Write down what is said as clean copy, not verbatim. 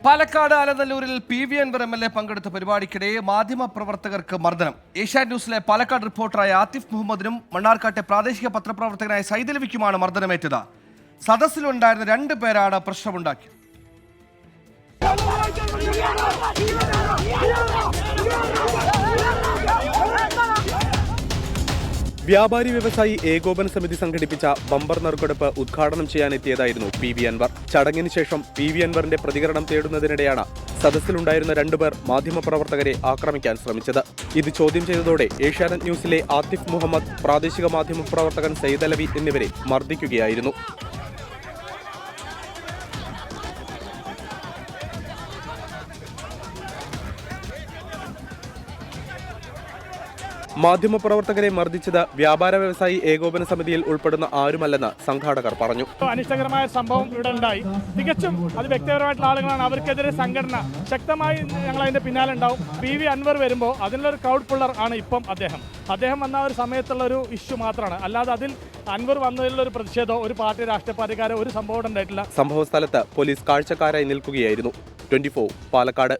Palakkad ആലനല്ലൂരിൽ PV. Anwar MLA പങ്കെടുത്ത പരിപാടിക്കിടെ മാധ്യമപ്രവർത്തകർക്ക് മർദ്ദനം. ഏഷ്യാനെറ്റ് ന്യൂസിലെ പാലക്കാട് റിപ്പോർട്ടറായ ആതിഫ് മുഹമ്മദിനും മണ്ണാർക്കാട്ടെ പ്രാദേശിക പത്രപ്രവർത്തകനായ സൈദലവിക്കുമാണ് മർദ്ദനമേറ്റത്. സദസ്സിലുണ്ടായിരുന്ന 2 പേരാണ് പ്രശ്നമുണ്ടാക്കിയത്. വ്യാപാരി വ്യവസായി ഏകോപന സമിതി സംഘടിപ്പിച്ച ബമ്പർ നറുക്കെടുപ്പ് ഉദ്ഘാടനം ചെയ്യാനെത്തിയതായിരുന്നു പി.വി. അൻവർ. ചടങ്ങിന് ശേഷം പി.വി. അൻവറിന്റെ പ്രതികരണം തേടുന്നതിനിടെയാണ് സദസ്സിലുണ്ടായിരുന്ന 2 പേർ മാധ്യമപ്രവർത്തകരെ ആക്രമിക്കാൻ ശ്രമിച്ചത്. ഇത് ചോദ്യം ചെയ്തതോടെ ഏഷ്യാനെറ്റ് ന്യൂസിലെ ആതിഫ് മുഹമ്മദ്, പ്രാദേശിക മാധ്യമപ്രവർത്തകൻ സൈദലവി എന്നിവരെ മർദ്ദിക്കുകയായിരുന്നു. മാധ്യമപ്രവർത്തകരെ മർദ്ദിച്ചത് വ്യാപാര വ്യവസായി ഏകോപന സമിതിയിൽ ഉൾപ്പെടുന്ന ആരുമല്ലെന്ന് സംഘാടകർ പറഞ്ഞു. അനിഷ്ടകരമായ സംഭവം ഇവിടെ ഉണ്ടായി. തികച്ചും അത് വ്യക്തിപരമായിട്ടുള്ള ആളുകളാണ്. അവർക്കെതിരെ സംഘടന ശക്തമായി ഞങ്ങൾ അതിന്റെ പിന്നാലെ ഉണ്ടാവും. പി.വി. അൻവർ വരുമ്പോൾ അതിനുള്ളൊരു ക്രൗഡ് പുള്ളർ ആണ് ഇപ്പം അദ്ദേഹം വന്ന ഒരു സമയത്തുള്ള ഒരു ഇഷ്യൂ മാത്രമാണ്. അല്ലാതെ അതിൽ അൻവർ വന്നതിലുള്ള ഒരു പ്രതിഷേധമോ ഒരു പാർട്ടി രാഷ്ട്രീയ പാർട്ടിക്കാരോ ഒരു സംഭവം ഉണ്ടായിട്ടില്ല. സംഭവ സ്ഥലത്ത് പോലീസ് കാഴ്ചക്കാരായി നിൽക്കുകയായിരുന്നു. 24 പാലക്കാട്.